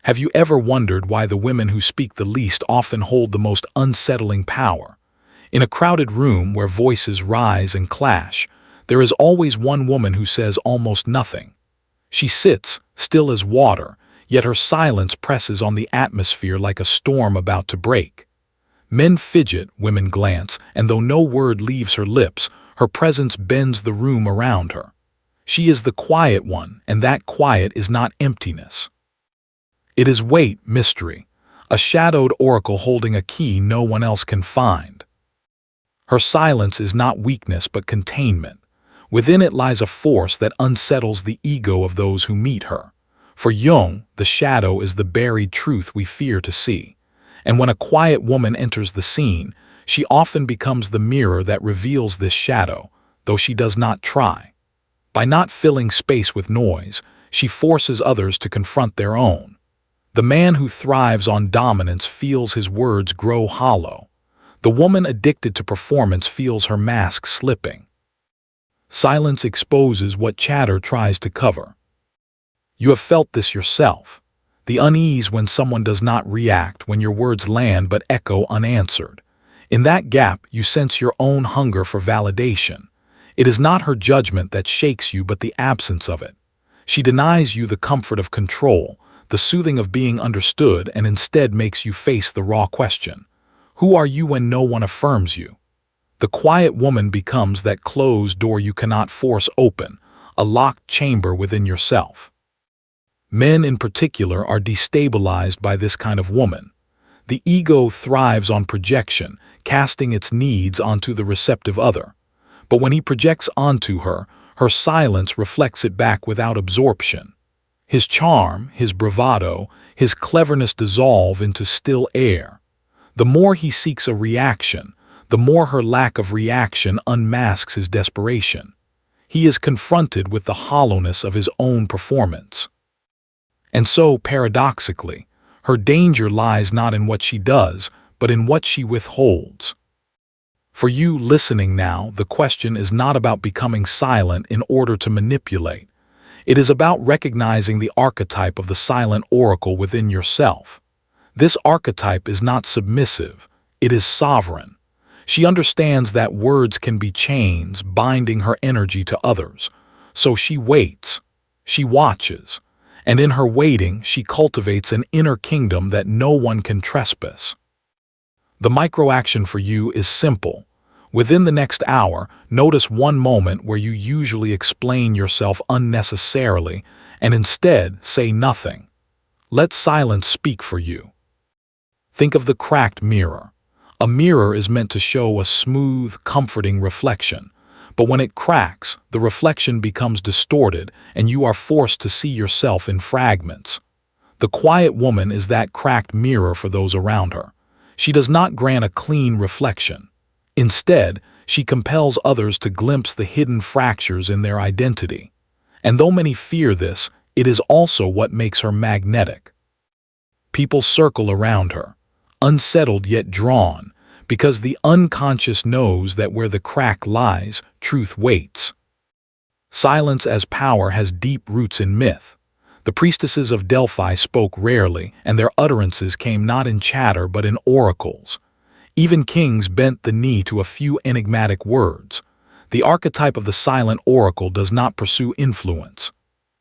Have you ever wondered why the women who speak the least often hold the most unsettling power? In a crowded room where voices rise and clash, there is always one woman who says almost nothing. She sits, still as water, yet her silence presses on the atmosphere like a storm about to break. Men fidget, women glance, and though no word leaves her lips, her presence bends the room around her. She is the quiet one, and that quiet is not emptiness. It is weight, mystery, a shadowed oracle holding a key no one else can find. Her silence is not weakness but containment. Within it lies a force that unsettles the ego of those who meet her. For Jung, the shadow is the buried truth we fear to see. And when a quiet woman enters the scene, she often becomes the mirror that reveals this shadow, though she does not try. By not filling space with noise, she forces others to confront their own. The man who thrives on dominance feels his words grow hollow. The woman addicted to performance feels her mask slipping. Silence exposes what chatter tries to cover. You have felt this yourself. The unease when someone does not react, when your words land but echo unanswered. In that gap, you sense your own hunger for validation. It is not her judgment that shakes you but the absence of it. She denies you the comfort of control, the soothing of being understood, and instead makes you face the raw question. Who are you when no one affirms you? The quiet woman becomes that closed door you cannot force open, a locked chamber within yourself. Men in particular are destabilized by this kind of woman. The ego thrives on projection, casting its needs onto the receptive other. But when he projects onto her, her silence reflects it back without absorption. His charm, his bravado, his cleverness dissolve into still air. The more he seeks a reaction, the more her lack of reaction unmasks his desperation. He is confronted with the hollowness of his own performance. And so, paradoxically, her danger lies not in what she does, but in what she withholds. For you listening now, the question is not about becoming silent in order to manipulate. It is about recognizing the archetype of the silent oracle within yourself. This archetype is not submissive, it is sovereign. She understands that words can be chains binding her energy to others. So she waits, she watches, and in her waiting she cultivates an inner kingdom that no one can trespass. The microaction for you is simple. Within the next hour, notice one moment where you usually explain yourself unnecessarily and instead say nothing. Let silence speak for you. Think of the cracked mirror. A mirror is meant to show a smooth, comforting reflection, but when it cracks, the reflection becomes distorted and you are forced to see yourself in fragments. The quiet woman is that cracked mirror for those around her. She does not grant a clean reflection. Instead, she compels others to glimpse the hidden fractures in their identity. And though many fear this, it is also what makes her magnetic. People circle around her, unsettled yet drawn, because the unconscious knows that where the crack lies, truth waits. Silence as power has deep roots in myth. The priestesses of Delphi spoke rarely, and their utterances came not in chatter but in oracles. Even kings bent the knee to a few enigmatic words. The archetype of the silent oracle does not pursue influence.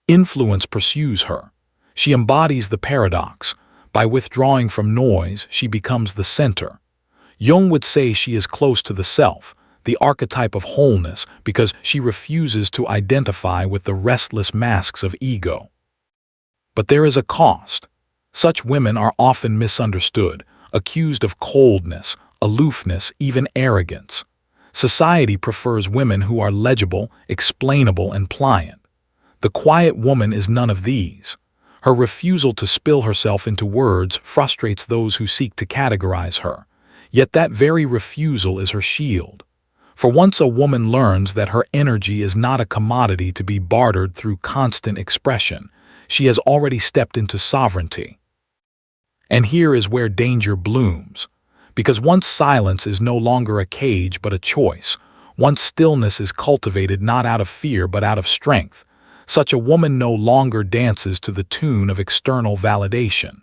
Influence pursues her. She embodies the paradox. By withdrawing from noise, she becomes the center. Jung would say she is close to the self, the archetype of wholeness, because she refuses to identify with the restless masks of ego. But there is a cost. Such women are often misunderstood, accused of coldness, aloofness, even arrogance. Society prefers women who are legible, explainable, and pliant. The quiet woman is none of these. Her refusal to spill herself into words frustrates those who seek to categorize her. Yet that very refusal is her shield. For once a woman learns that her energy is not a commodity to be bartered through constant expression, she has already stepped into sovereignty. And here is where danger blooms. Because once silence is no longer a cage but a choice, once stillness is cultivated not out of fear but out of strength, Such a woman no longer dances to the tune of external validation.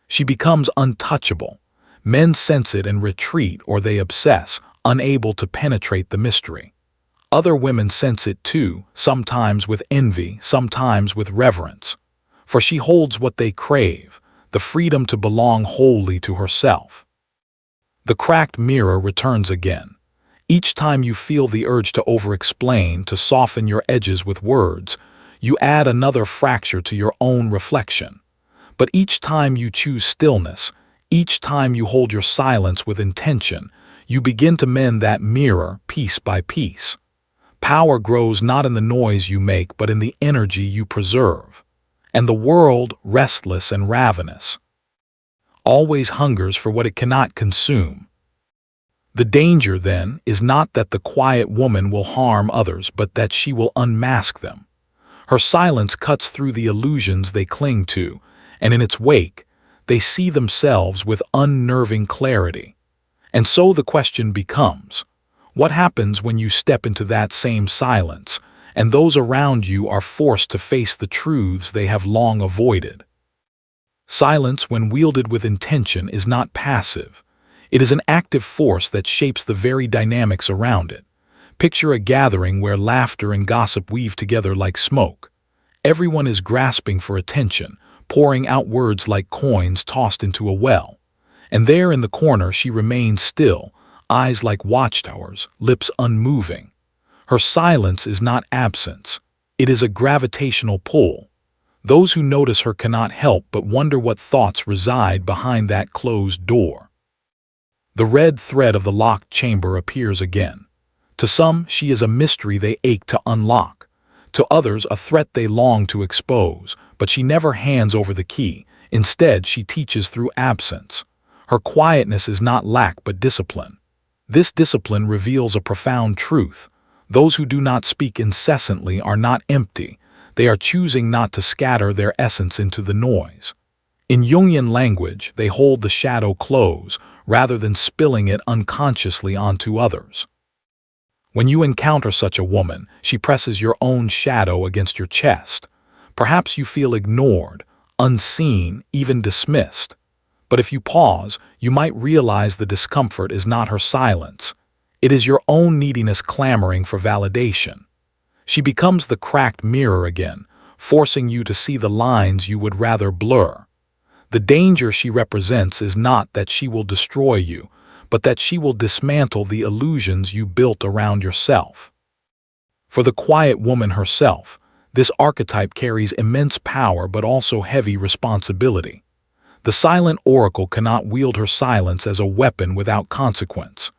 She becomes untouchable. Men sense it and retreat, or they obsess, unable to penetrate the mystery. Other women sense it too, sometimes with envy, sometimes with reverence. For she holds what they crave, the freedom to belong wholly to herself. The cracked mirror returns again. Each time you feel the urge to over-explain, to soften your edges with words, you add another fracture to your own reflection. But each time you choose stillness, each time you hold your silence with intention, you begin to mend that mirror piece by piece. Power grows not in the noise you make, but in the energy you preserve. And the world, restless and ravenous, always hungers for what it cannot consume. The danger, then, is not that the quiet woman will harm others, but that she will unmask them. Her silence cuts through the illusions they cling to, and in its wake, they see themselves with unnerving clarity. And so the question becomes, what happens when you step into that same silence, and those around you are forced to face the truths they have long avoided? Silence, when wielded with intention, is not passive. It is an active force that shapes the very dynamics around it. Picture a gathering where laughter and gossip weave together like smoke. Everyone is grasping for attention, pouring out words like coins tossed into a well. And there in the corner she remains still, eyes like watchtowers, lips unmoving. Her silence is not absence. It is a gravitational pull. Those who notice her cannot help but wonder what thoughts reside behind that closed door. The red thread of the locked chamber appears again. To some, she is a mystery they ache to unlock. To others, a threat they long to expose, but she never hands over the key. Instead, she teaches through absence. Her quietness is not lack but discipline. This discipline reveals a profound truth. Those who do not speak incessantly are not empty. They are choosing not to scatter their essence into the noise. In Jungian language, they hold the shadow close, rather than spilling it unconsciously onto others. When you encounter such a woman, she presses your own shadow against your chest. Perhaps you feel ignored, unseen, even dismissed. But if you pause, you might realize the discomfort is not her silence. It is your own neediness clamoring for validation. She becomes the cracked mirror again, forcing you to see the lines you would rather blur. The danger she represents is not that she will destroy you, but that she will dismantle the illusions you built around yourself. For the quiet woman herself, this archetype carries immense power but also heavy responsibility. The silent oracle cannot wield her silence as a weapon without consequence.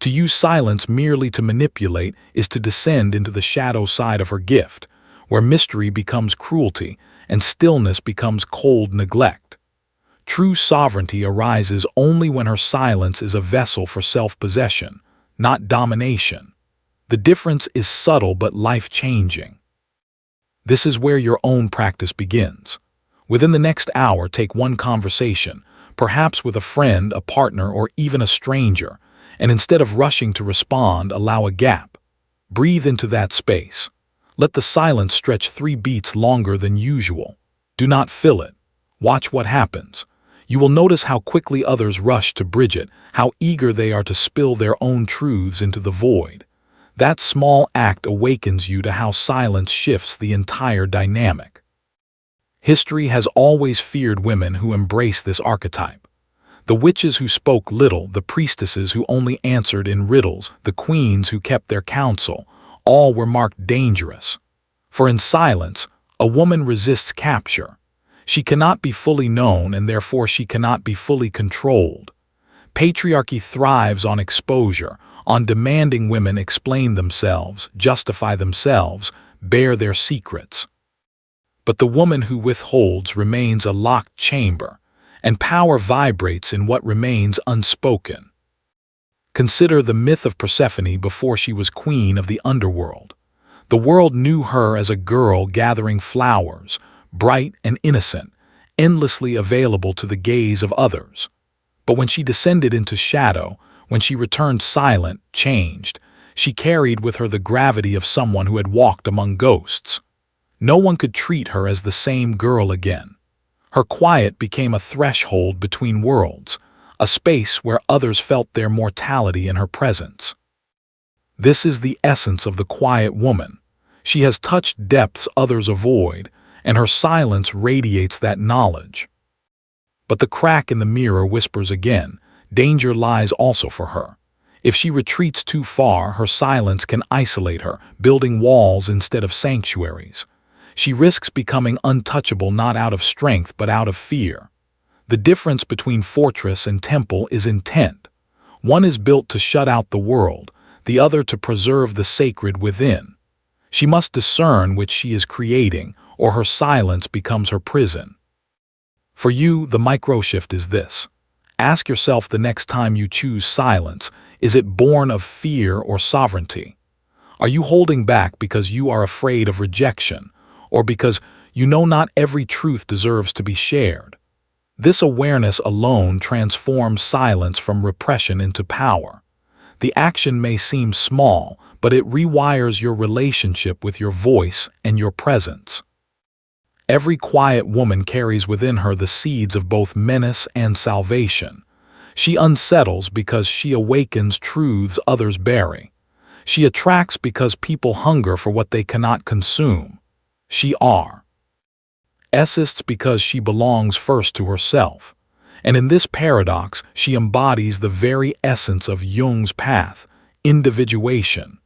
To use silence merely to manipulate is to descend into the shadow side of her gift, where mystery becomes cruelty and stillness becomes cold neglect. True sovereignty arises only when her silence is a vessel for self-possession, not domination. The difference is subtle but life-changing. This is where your own practice begins. Within the next hour, take one conversation, perhaps with a friend, a partner, or even a stranger, and instead of rushing to respond, allow a gap. Breathe into that space. Let the silence stretch 3 beats longer than usual. Do not fill it. Watch what happens. You will notice how quickly others rush to bridge it, how eager they are to spill their own truths into the void. That small act awakens you to how silence shifts the entire dynamic. History has always feared women who embrace this archetype. The witches who spoke little, the priestesses who only answered in riddles, the queens who kept their counsel, all were marked dangerous. For in silence, a woman resists capture. She cannot be fully known, and therefore she cannot be fully controlled. Patriarchy thrives on exposure, on demanding women explain themselves, justify themselves, bare their secrets. But the woman who withholds remains a locked chamber, and power vibrates in what remains unspoken. Consider the myth of Persephone before she was queen of the underworld. The world knew her as a girl gathering flowers, bright and innocent, endlessly available to the gaze of others. But when she descended into shadow, when she returned silent, changed, she carried with her the gravity of someone who had walked among ghosts. No one could treat her as the same girl again. Her quiet became a threshold between worlds, a space where others felt their mortality in her presence. This is the essence of the quiet woman. She has touched depths others avoid, and her silence radiates that knowledge. But the crack in the mirror whispers again, danger lies also for her. If she retreats too far, her silence can isolate her, building walls instead of sanctuaries. She risks becoming untouchable not out of strength but out of fear. The difference between fortress and temple is intent. One is built to shut out the world, the other to preserve the sacred within. She must discern which she is creating, or her silence becomes her prison. For you, the microshift is this. Ask yourself the next time you choose silence, is it born of fear or sovereignty? Are you holding back because you are afraid of rejection, or because you know not every truth deserves to be shared? This awareness alone transforms silence from repression into power. The action may seem small, but it rewires your relationship with your voice and your presence. Every quiet woman carries within her the seeds of both menace and salvation. She unsettles because she awakens truths others bury. She attracts because people hunger for what they cannot consume. She exists because she belongs first to herself. And in this paradox, she embodies the very essence of Jung's path, individuation.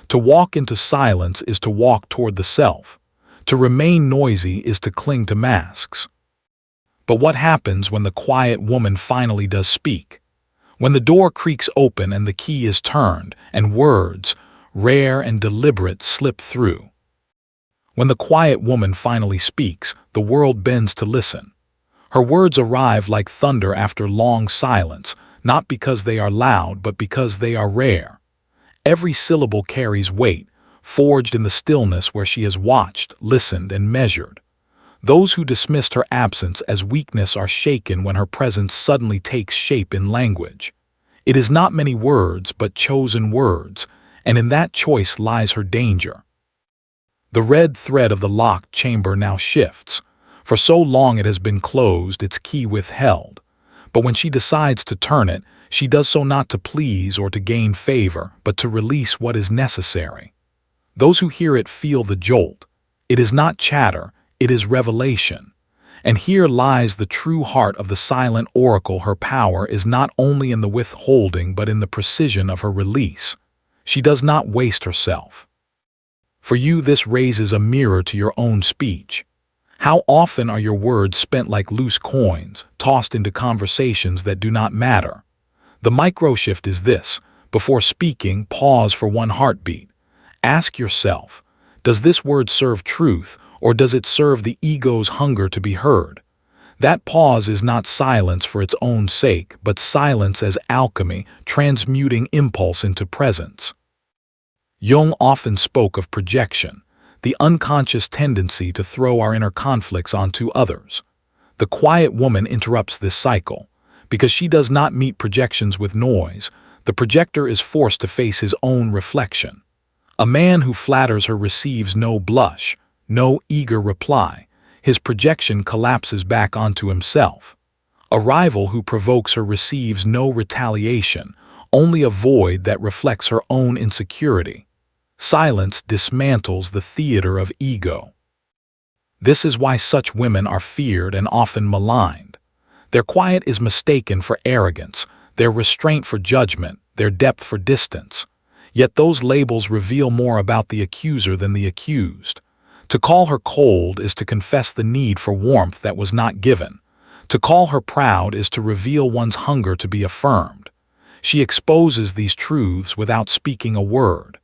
To walk into silence is to walk toward the self. To remain noisy is to cling to masks. But what happens when the quiet woman finally does speak? When the door creaks open and the key is turned, and words, rare and deliberate, slip through. When the quiet woman finally speaks, the world bends to listen. Her words arrive like thunder after long silence, not because they are loud, but because they are rare. Every syllable carries weight, forged in the stillness where she has watched, listened, and measured. Those who dismissed her absence as weakness are shaken when her presence suddenly takes shape in language. It is not many words, but chosen words, and in that choice lies her danger. The red thread of the locked chamber now shifts. For so long it has been closed, its key withheld. But when she decides to turn it, she does so not to please or to gain favor, but to release what is necessary. Those who hear it feel the jolt. It is not chatter, it is revelation. And here lies the true heart of the silent oracle. Her power is not only in the withholding but in the precision of her release. She does not waste herself. For you, this raises a mirror to your own speech. How often are your words spent like loose coins, tossed into conversations that do not matter? The microshift is this: before speaking, pause for one heartbeat. Ask yourself, does this word serve truth, or does it serve the ego's hunger to be heard? That pause is not silence for its own sake, but silence as alchemy, transmuting impulse into presence. Jung often spoke of projection, the unconscious tendency to throw our inner conflicts onto others. The quiet woman interrupts this cycle. Because she does not meet projections with noise, the projector is forced to face his own reflection. A man who flatters her receives no blush, no eager reply. His projection collapses back onto himself. A rival who provokes her receives no retaliation, only a void that reflects her own insecurity. Silence dismantles the theater of ego. This is why such women are feared and often maligned. Their quiet is mistaken for arrogance, their restraint for judgment, their depth for distance. Yet those labels reveal more about the accuser than the accused. To call her cold is to confess the need for warmth that was not given. To call her proud is to reveal one's hunger to be affirmed. She exposes these truths without speaking a word.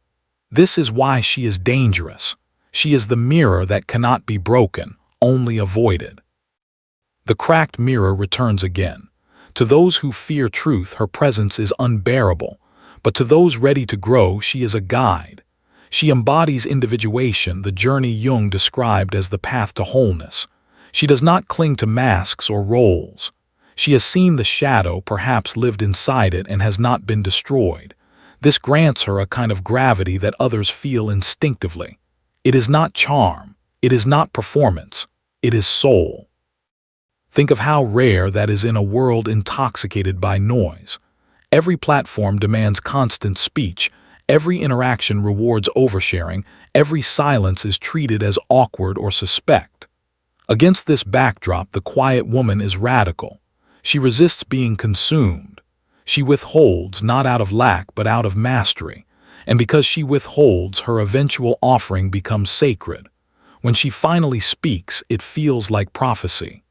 This is why she is dangerous. She is the mirror that cannot be broken, only avoided. The cracked mirror returns again. To those who fear truth, her presence is unbearable. But to those ready to grow, she is a guide. She embodies individuation, the journey Jung described as the path to wholeness. She does not cling to masks or roles. She has seen the shadow, perhaps lived inside it, and has not been destroyed. This grants her a kind of gravity that others feel instinctively. It is not charm, It is not performance, it is soul. Think of how rare that is in a world intoxicated by noise. Every platform demands constant speech, every interaction rewards oversharing, every silence is treated as awkward or suspect. Against this backdrop, the quiet woman is radical. She resists being consumed. She withholds not out of lack but out of mastery, and because she withholds, her eventual offering becomes sacred. When she finally speaks, it feels like prophecy.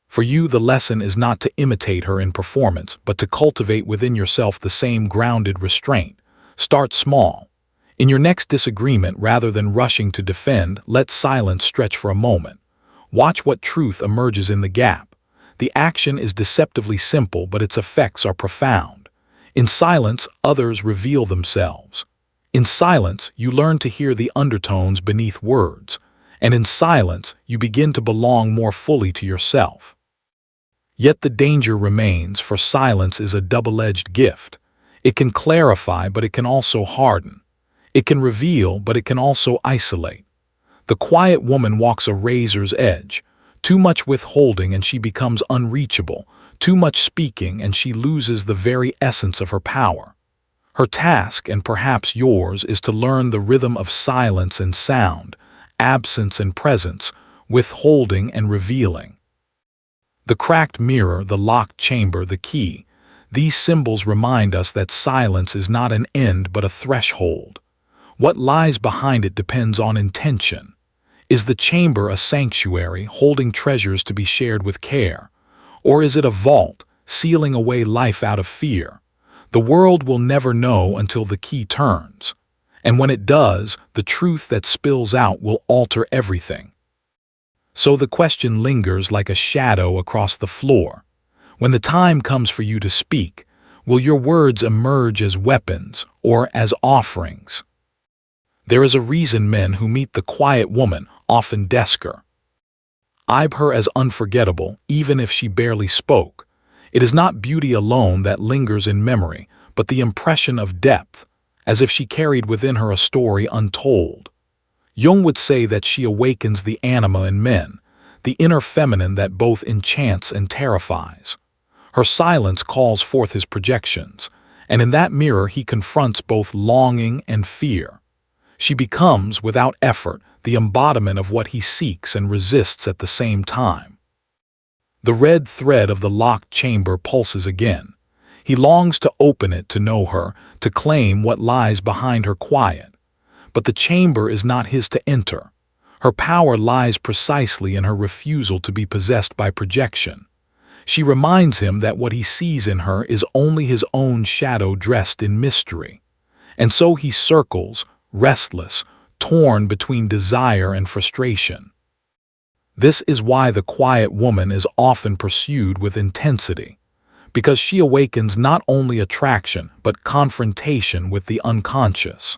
For you, the lesson is not to imitate her in performance, but to cultivate within yourself the same grounded restraint. Start small. In your next disagreement, rather than rushing to defend, let silence stretch for a moment. Watch what truth emerges in the gap. The action is deceptively simple, but its effects are profound. In silence, others reveal themselves. In silence, you learn to hear the undertones beneath words, and in silence, you begin to belong more fully to yourself. Yet the danger remains, for silence is a double-edged gift. It can clarify, but it can also harden. It can reveal, but it can also isolate. The quiet woman walks a razor's edge. Too much withholding and she becomes unreachable. Too much speaking and she loses the very essence of her power. Her task, and perhaps yours, is to learn the rhythm of silence and sound, absence and presence, withholding and revealing. The cracked mirror, the locked chamber, the key. These symbols remind us that silence is not an end but a threshold. What lies behind it depends on intention. Is the chamber a sanctuary, holding treasures to be shared with care? Or is it a vault, sealing away life out of fear? The world will never know until the key turns. And when it does, the truth that spills out will alter everything. So the question lingers like a shadow across the floor. When the time comes for you to speak, will your words emerge as weapons or as offerings? There is a reason men who meet the quiet woman often descare her as unforgettable, even if she barely spoke. It is not beauty alone that lingers in memory, but the impression of depth, as if she carried within her a story untold. Jung would say that she awakens the anima in men, the inner feminine that both enchants and terrifies. Her silence calls forth his projections, and in that mirror he confronts both longing and fear. She becomes, without effort, the embodiment of what he seeks and resists at the same time. The red thread of the locked chamber pulses again. He longs to open it, to know her, to claim what lies behind her quiet. But the chamber is not his to enter. Her power lies precisely in her refusal to be possessed by projection. She reminds him that what he sees in her is only his own shadow dressed in mystery. And so he circles, restless, torn between desire and frustration. This is why the quiet woman is often pursued with intensity, because she awakens not only attraction but confrontation with the unconscious.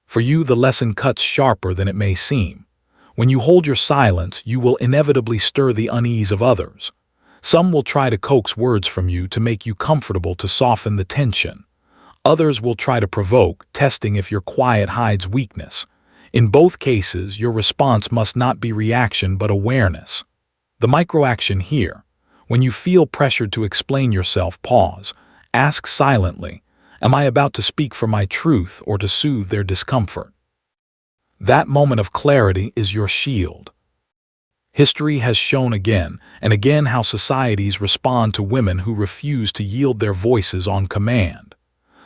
For you, the lesson cuts sharper than it may seem. When you hold your silence, you will inevitably stir the unease of others. Some will try to coax words from you to make you comfortable, to soften the tension. Others will try to provoke, testing if your quiet hides weakness. In both cases, your response must not be reaction but awareness. The microaction here: when you feel pressured to explain yourself, pause. Ask silently, am I about to speak for my truth or to soothe their discomfort? That moment of clarity is your shield. History has shown again and again how societies respond to women who refuse to yield their voices on command.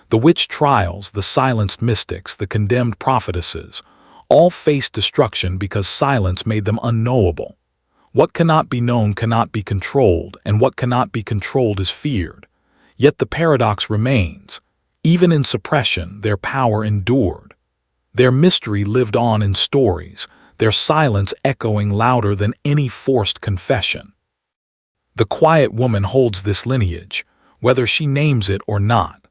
The witch trials, the silenced mystics, the condemned prophetesses, all faced destruction because silence made them unknowable. What cannot be known cannot be controlled, and what cannot be controlled is feared. Yet the paradox remains. Even in suppression, their power endured. Their mystery lived on in stories, their silence echoing louder than any forced confession. The quiet woman holds this lineage, whether she names it or not.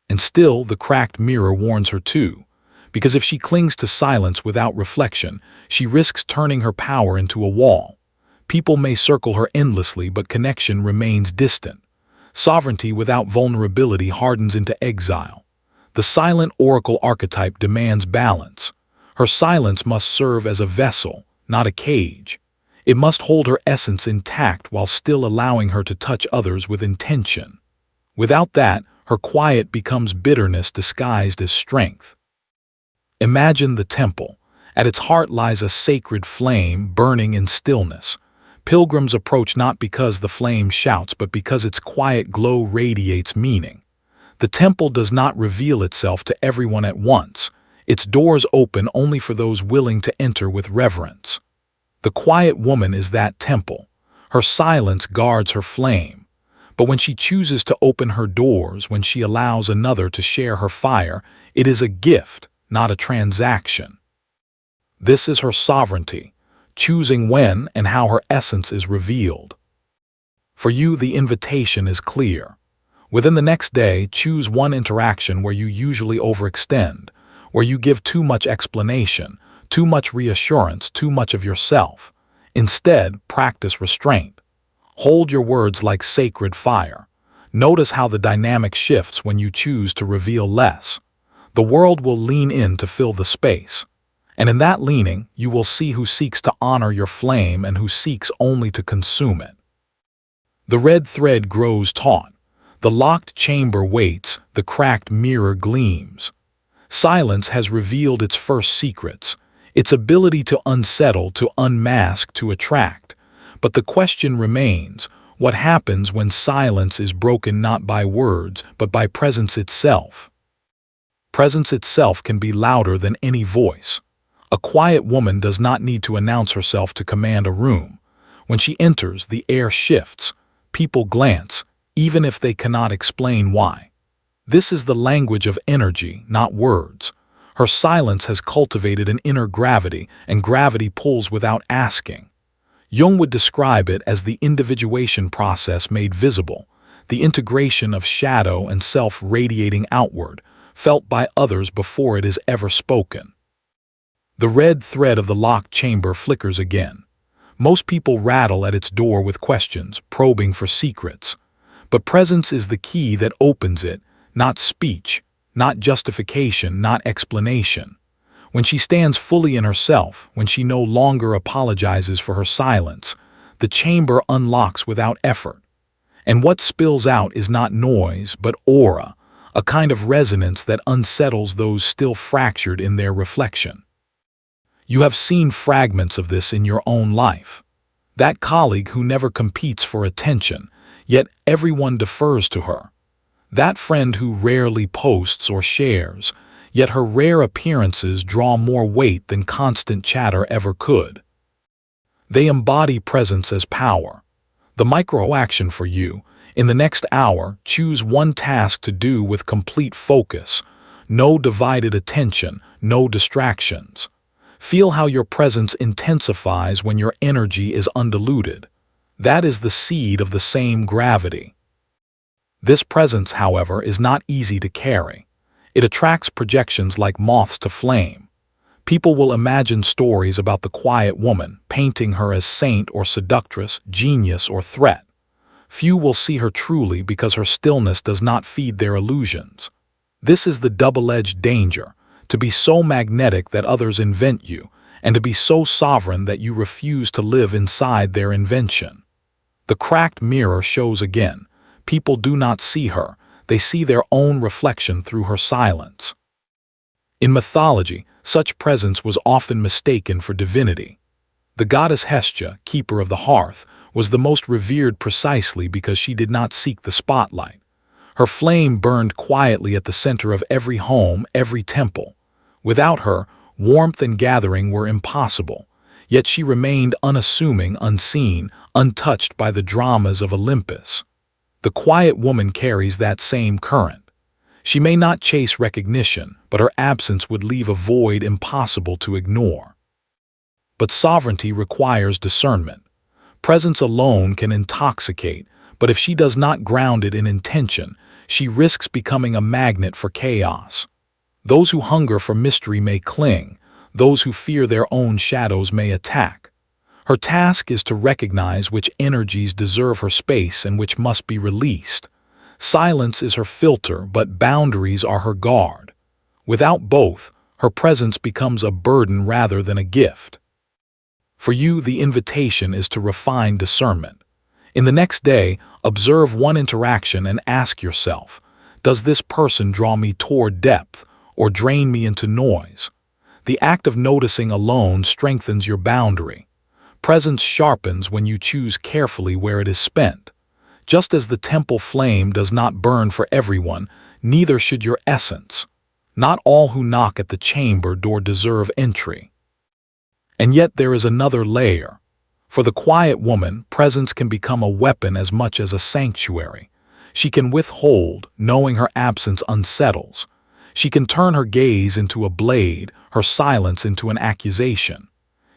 And still, the cracked mirror warns her too, because if she clings to silence without reflection, she risks turning her power into a wall. People may circle her endlessly, but connection remains distant. Sovereignty without vulnerability hardens into exile. The silent oracle archetype demands balance. Her silence must serve as a vessel, not a cage. It must hold her essence intact while still allowing her to touch others with intention. Without that, her quiet becomes bitterness disguised as strength. Imagine the temple. At its heart lies a sacred flame burning in stillness. Pilgrims approach not because the flame shouts, but because its quiet glow radiates meaning. The temple does not reveal itself to everyone at once. Its doors open only for those willing to enter with reverence. The quiet woman is that temple. Her silence guards her flame. But when she chooses to open her doors, when she allows another to share her fire, it is a gift, not a transaction. This is her sovereignty, choosing when and how her essence is revealed. For you, the invitation is clear. Within the next day, choose one interaction where you usually overextend, where you give too much explanation, too much reassurance, too much of yourself. Instead, practice restraint. Hold your words like sacred fire. Notice how the dynamic shifts when you choose to reveal less. The world will lean in to fill the space. And in that leaning, you will see who seeks to honor your flame and who seeks only to consume it. The red thread grows taut. The locked chamber waits, the cracked mirror gleams. Silence has revealed its first secrets, its ability to unsettle, to unmask, to attract. But the question remains, what happens when silence is broken not by words, but by presence itself? Presence itself can be louder than any voice. A quiet woman does not need to announce herself to command a room. When she enters, the air shifts. People glance, even if they cannot explain why. This is the language of energy, not words. Her silence has cultivated an inner gravity, and gravity pulls without asking. Jung would describe it as the individuation process made visible, the integration of shadow and self radiating outward, felt by others before it is ever spoken. The red thread of the locked chamber flickers again. Most people rattle at its door with questions, probing for secrets. But presence is the key that opens it, not speech, not justification, not explanation. When she stands fully in herself, when she no longer apologizes for her silence, the chamber unlocks without effort. And what spills out is not noise, but aura, a kind of resonance that unsettles those still fractured in their reflection. You have seen fragments of this in your own life. That colleague who never competes for attention, yet everyone defers to her. That friend who rarely posts or shares, yet her rare appearances draw more weight than constant chatter ever could. They embody presence as power. The micro-action for you, in the next hour, choose one task to do with complete focus. No divided attention, no distractions. Feel how your presence intensifies when your energy is undiluted. That is the seed of the same gravity. This presence, however, is not easy to carry. It attracts projections like moths to flame. People will imagine stories about the quiet woman, painting her as saint or seductress, genius or threat. Few will see her truly because her stillness does not feed their illusions. This is the double-edged danger, to be so magnetic that others invent you, and to be so sovereign that you refuse to live inside their invention. The cracked mirror shows again. People do not see her, they see their own reflection through her silence. In mythology, such presence was often mistaken for divinity. The goddess Hestia, keeper of the hearth, was the most revered precisely because she did not seek the spotlight. Her flame burned quietly at the center of every home, every temple. Without her, warmth and gathering were impossible, yet she remained unassuming, unseen, untouched by the dramas of Olympus. The quiet woman carries that same current. She may not chase recognition, but her absence would leave a void impossible to ignore. But sovereignty requires discernment. Presence alone can intoxicate, but if she does not ground it in intention, she risks becoming a magnet for chaos. Those who hunger for mystery may cling, those who fear their own shadows may attack. Her task is to recognize which energies deserve her space and which must be released. Silence is her filter, but boundaries are her guard. Without both, Her presence becomes a burden rather than a gift. For you, the invitation is to refine discernment. In the next day, observe one interaction and ask yourself, does this person draw me toward depth or drain me into noise? The act of noticing alone strengthens your boundary. Presence sharpens when you choose carefully where it is spent. Just as the temple flame does not burn for everyone, neither should your essence. Not all who knock at the chamber door deserve entry. And yet there is another layer. For the quiet woman, presence can become a weapon as much as a sanctuary. She can withhold, knowing her absence unsettles. She can turn her gaze into a blade, her silence into an accusation.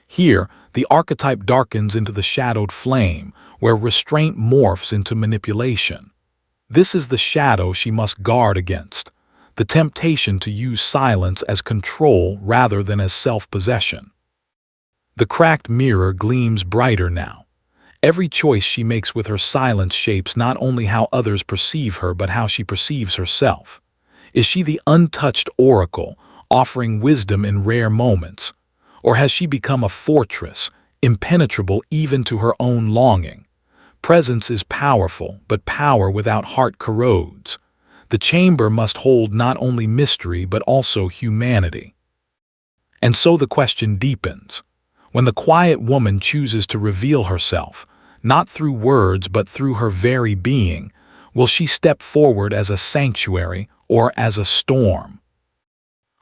Here, the archetype darkens into the shadowed flame, where restraint morphs into manipulation. This is the shadow she must guard against, the temptation to use silence as control rather than as self-possession. The cracked mirror gleams brighter now. Every choice she makes with her silence shapes not only how others perceive her but how she perceives herself. Is she the untouched oracle, offering wisdom in rare moments? Or has she become a fortress, impenetrable even to her own longing? Presence is powerful, but power without heart corrodes. The chamber must hold not only mystery but also humanity. And so the question deepens. When the quiet woman chooses to reveal herself, not through words but through her very being, will she step forward as a sanctuary or as a storm?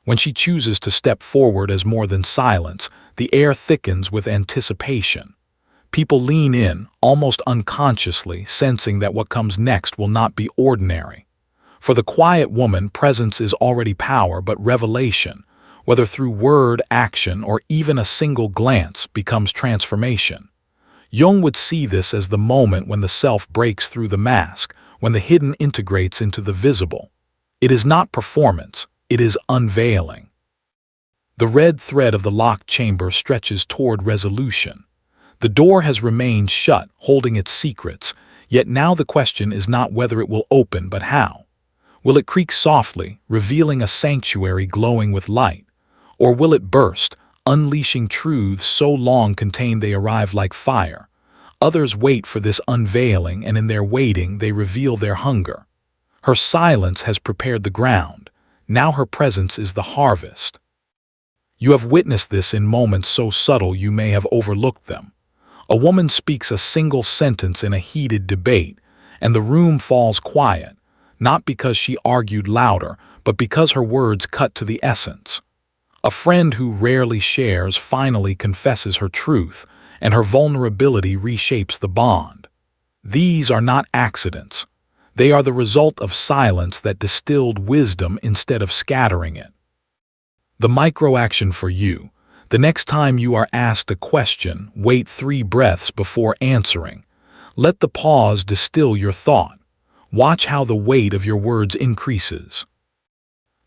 When she chooses to step forward as more than silence, the air thickens with anticipation. People lean in, almost unconsciously, sensing that what comes next will not be ordinary. For the quiet woman, presence is already power, but revelation, whether through word, action, or even a single glance, becomes transformation. Jung would see this as the moment when the self breaks through the mask, when the hidden integrates into the visible. It is not performance, it is unveiling. The red thread of the locked chamber stretches toward resolution. The door has remained shut, holding its secrets, yet now the question is not whether it will open, but how. Will it creak softly, revealing a sanctuary glowing with light? Or will it burst, unleashing truths so long contained they arrive like fire? Others wait for this unveiling, and in their waiting they reveal their hunger. Her silence has prepared the ground. Now her presence is the harvest. You have witnessed this in moments so subtle you may have overlooked them. A woman speaks a single sentence in a heated debate, and the room falls quiet, not because she argued louder, but because her words cut to the essence. A friend who rarely shares finally confesses her truth, and her vulnerability reshapes the bond. These are not accidents. They are the result of silence that distilled wisdom instead of scattering it. The micro-action for you. The next time you are asked a question, wait 3 breaths before answering. Let the pause distill your thought. Watch how the weight of your words increases.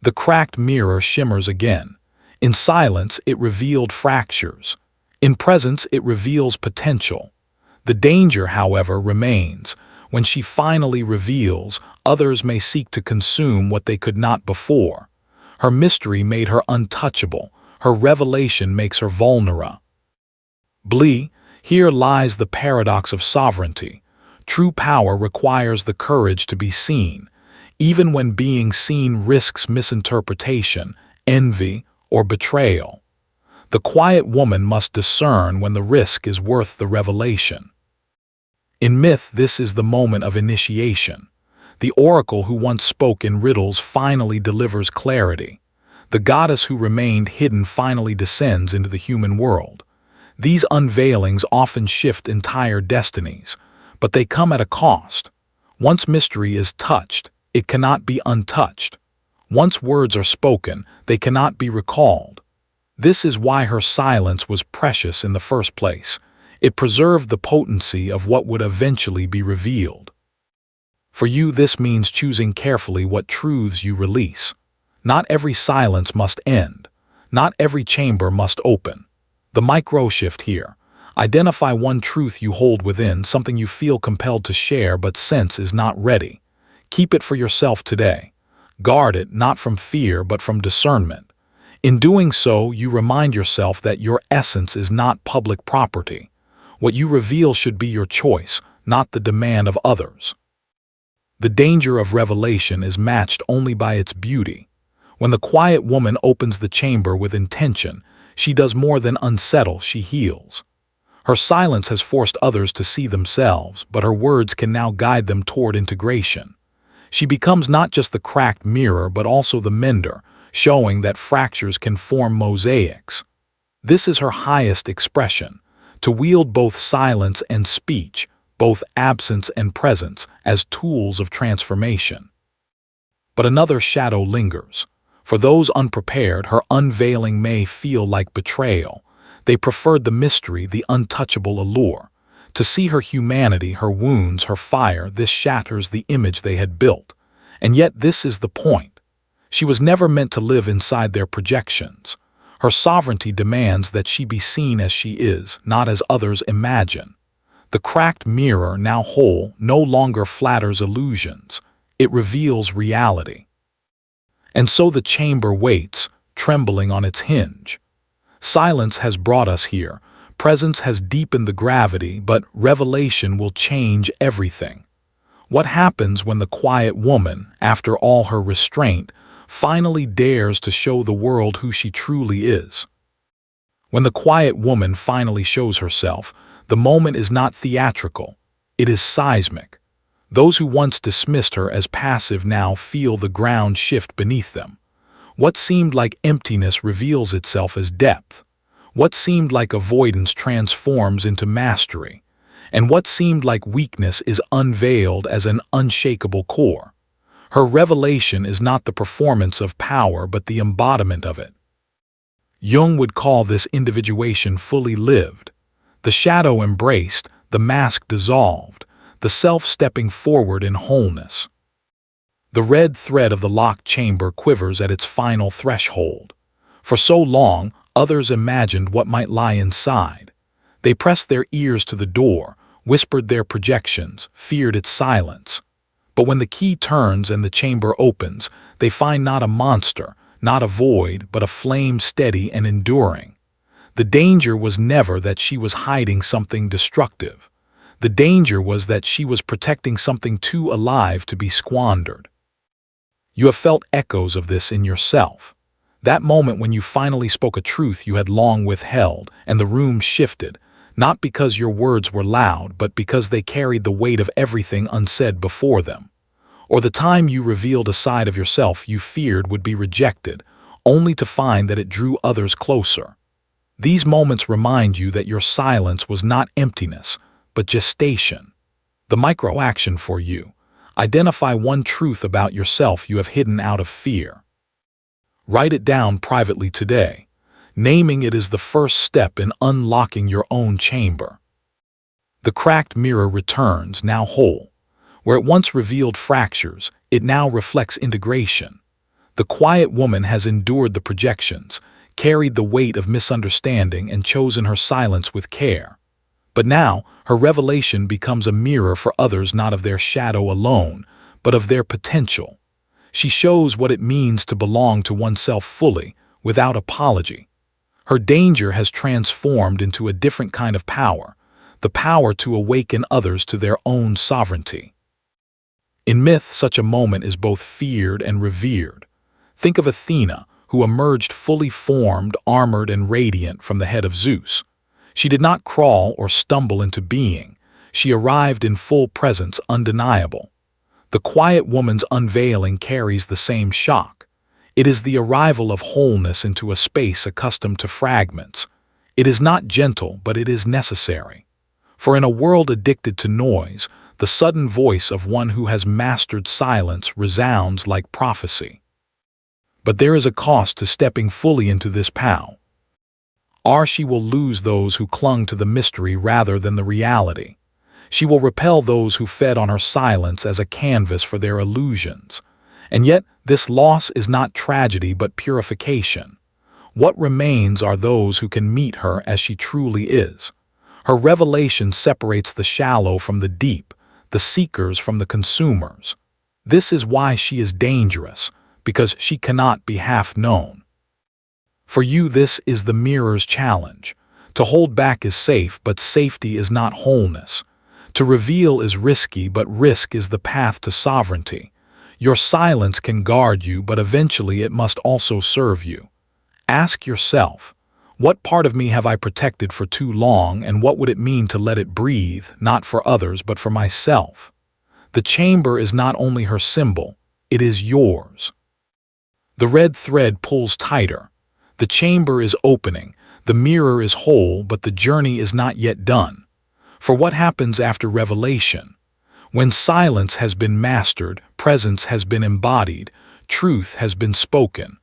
The cracked mirror shimmers again. In silence, it revealed fractures. In presence, it reveals potential. The danger, however, remains. When she finally reveals, others may seek to consume what they could not before. Her mystery made her untouchable. Her revelation makes her vulnerable. Here lies the paradox of sovereignty. True power requires the courage to be seen, even when being seen risks misinterpretation, envy, or betrayal. The quiet woman must discern when the risk is worth the revelation. In myth, this is the moment of initiation. The oracle who once spoke in riddles finally delivers clarity. The goddess who remained hidden finally descends into the human world. These unveilings often shift entire destinies, but they come at a cost. Once mystery is touched, it cannot be untouched. Once words are spoken, they cannot be recalled. This is why her silence was precious in the first place. It preserved the potency of what would eventually be revealed. For you, this means choosing carefully what truths you release. Not every silence must end. Not every chamber must open. The micro-shift here. Identify one truth you hold within, something you feel compelled to share but sense is not ready. Keep it for yourself today. Guard it not from fear but from discernment. In doing so, you remind yourself that your essence is not public property. What you reveal should be your choice, not the demand of others. The danger of revelation is matched only by its beauty. When the quiet woman opens the chamber with intention, she does more than unsettle, she heals. Her silence has forced others to see themselves, but her words can now guide them toward integration. She becomes not just the cracked mirror, but also the mender, showing that fractures can form mosaics. This is her highest expression, to wield both silence and speech, both absence and presence, as tools of transformation. But another shadow lingers. For those unprepared, her unveiling may feel like betrayal. They preferred the mystery, the untouchable allure. To see her humanity, her wounds, her fire, this shatters the image they had built. And yet this is the point. She was never meant to live inside their projections. Her sovereignty demands that she be seen as she is, not as others imagine. The cracked mirror, now whole, no longer flatters illusions. It reveals reality. And so the chamber waits, trembling on its hinge. Silence has brought us here. Presence has deepened the gravity, but revelation will change everything. What happens when the quiet woman, after all her restraint, finally dares to show the world who she truly is? When the quiet woman finally shows herself, the moment is not theatrical. It is seismic. Those who once dismissed her as passive now feel the ground shift beneath them. What seemed like emptiness reveals itself as depth. What seemed like avoidance transforms into mastery. And what seemed like weakness is unveiled as an unshakable core. Her revelation is not the performance of power, but the embodiment of it. Jung would call this individuation fully lived. The shadow embraced, the mask dissolved, the self stepping forward in wholeness. The red thread of the locked chamber quivers at its final threshold. For so long, others imagined what might lie inside. They pressed their ears to the door, whispered their projections, feared its silence. But when the key turns and the chamber opens, they find not a monster, not a void, but a flame steady and enduring. The danger was never that she was hiding something destructive. The danger was that she was protecting something too alive to be squandered. You have felt echoes of this in yourself. That moment when you finally spoke a truth you had long withheld, and the room shifted, not because your words were loud, but because they carried the weight of everything unsaid before them. Or the time you revealed a side of yourself you feared would be rejected, only to find that it drew others closer. These moments remind you that your silence was not emptiness, but gestation. The micro-action for you. Identify one truth about yourself you have hidden out of fear. Write it down privately today. Naming it is the first step in unlocking your own chamber. The cracked mirror returns, now whole. Where it once revealed fractures, it now reflects integration. The quiet woman has endured the projections, carried the weight of misunderstanding, and chosen her silence with care. But now, her revelation becomes a mirror for others, not of their shadow alone, but of their potential. She shows what it means to belong to oneself fully, without apology. Her danger has transformed into a different kind of power, the power to awaken others to their own sovereignty. In myth, such a moment is both feared and revered. Think of Athena, who emerged fully formed, armored, and radiant from the head of Zeus. She did not crawl or stumble into being. She arrived in full presence, undeniable. The quiet woman's unveiling carries the same shock. It is the arrival of wholeness into a space accustomed to fragments. It is not gentle, but it is necessary. For in a world addicted to noise, the sudden voice of one who has mastered silence resounds like prophecy. But there is a cost to stepping fully into this power. She will lose those who clung to the mystery rather than the reality. She will repel those who fed on her silence as a canvas for their illusions. And yet, this loss is not tragedy but purification. What remains are those who can meet her as she truly is. Her revelation separates the shallow from the deep, the seekers from the consumers. This is why she is dangerous, because she cannot be half known. For you, this is the mirror's challenge. To hold back is safe, but safety is not wholeness. To reveal is risky, but risk is the path to sovereignty. Your silence can guard you, but eventually it must also serve you. Ask yourself, what part of me have I protected for too long, and what would it mean to let it breathe, not for others, but for myself? The chamber is not only her symbol, it is yours. The red thread pulls tighter. The chamber is opening, the mirror is whole, but the journey is not yet done. For what happens after revelation? When silence has been mastered, presence has been embodied, truth has been spoken.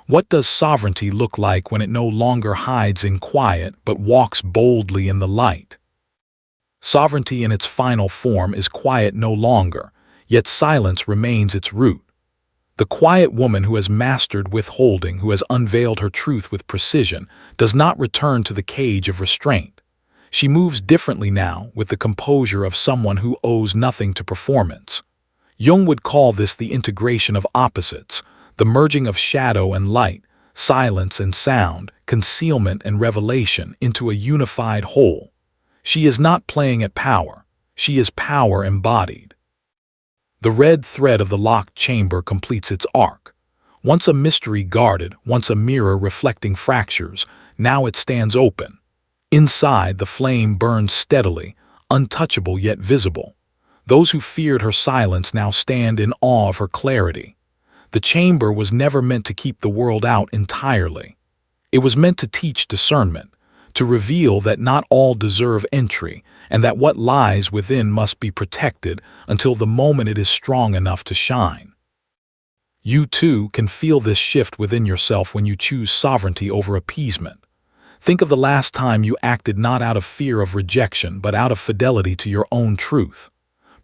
What does sovereignty look like when it no longer hides in quiet but walks boldly in the light? Sovereignty in its final form is quiet no longer, yet silence remains its root. The quiet woman who has mastered withholding, who has unveiled her truth with precision, does not return to the cage of restraint. She moves differently now, with the composure of someone who owes nothing to performance. Jung would call this the integration of opposites, the merging of shadow and light, silence and sound, concealment and revelation into a unified whole. She is not playing at power, she is power embodied. The red thread of the locked chamber completes its arc. Once a mystery guarded, once a mirror reflecting fractures, now it stands open. Inside, the flame burns steadily, untouchable yet visible. Those who feared her silence now stand in awe of her clarity. The chamber was never meant to keep the world out entirely. It was meant to teach discernment, to reveal that not all deserve entry, and that what lies within must be protected until the moment it is strong enough to shine. You too can feel this shift within yourself when you choose sovereignty over appeasement. Think of the last time you acted not out of fear of rejection, but out of fidelity to your own truth.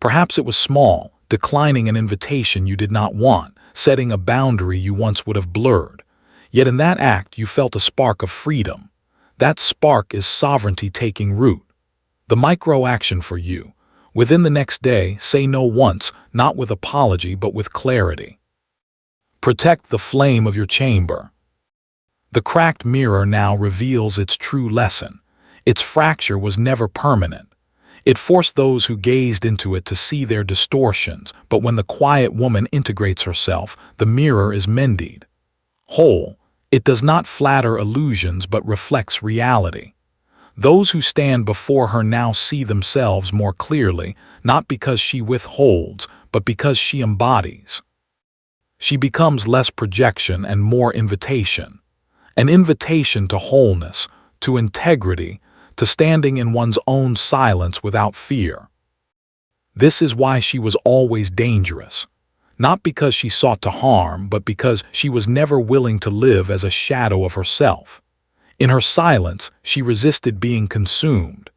Perhaps it was small, declining an invitation you did not want, setting a boundary you once would have blurred. Yet in that act you felt a spark of freedom. That spark is sovereignty taking root. The micro-action for you. Within the next day, say no once, not with apology but with clarity. Protect the flame of your chamber. The cracked mirror now reveals its true lesson. Its fracture was never permanent. It forced those who gazed into it to see their distortions, but when the quiet woman integrates herself, the mirror is mended. Whole, it does not flatter illusions but reflects reality. Those who stand before her now see themselves more clearly, not because she withholds, but because she embodies. She becomes less projection and more invitation. An invitation to wholeness, to integrity, to standing in one's own silence without fear. This is why she was always dangerous. Not because she sought to harm, but because she was never willing to live as a shadow of herself. In her silence, she resisted being consumed.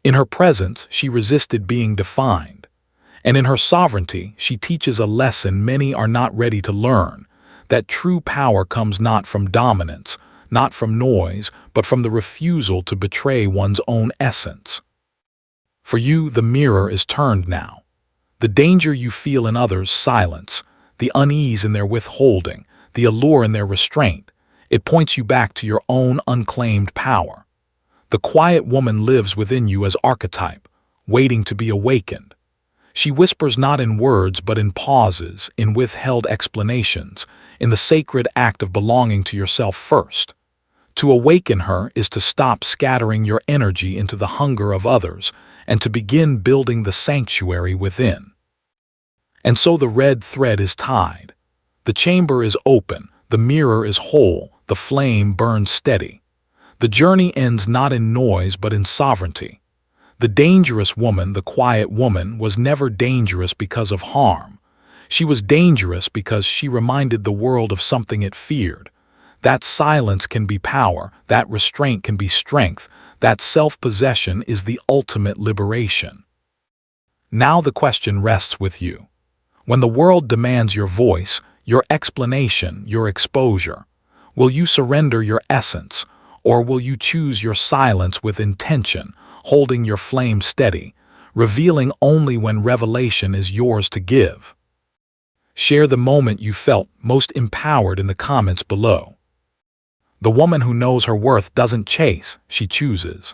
In her presence, she resisted being defined. And in her sovereignty, she teaches a lesson many are not ready to learn, that true power comes not from dominance, not from noise, but from the refusal to betray one's own essence. For you, the mirror is turned now. The danger you feel in others' silence, the unease in their withholding, the allure in their restraint, it points you back to your own unclaimed power. The quiet woman lives within you as archetype, waiting to be awakened. She whispers not in words but in pauses, in withheld explanations, in the sacred act of belonging to yourself first. To awaken her is to stop scattering your energy into the hunger of others and to begin building the sanctuary within. And so the red thread is tied. The chamber is open, the mirror is whole, the flame burns steady. The journey ends not in noise but in sovereignty. The dangerous woman, the quiet woman, was never dangerous because of harm. She was dangerous because she reminded the world of something it feared. That silence can be power, that restraint can be strength, that self-possession is the ultimate liberation. Now the question rests with you. When the world demands your voice, your explanation, your exposure, will you surrender your essence, or will you choose your silence with intention, holding your flame steady, revealing only when revelation is yours to give? Share the moment you felt most empowered in the comments below. The woman who knows her worth doesn't chase, she chooses.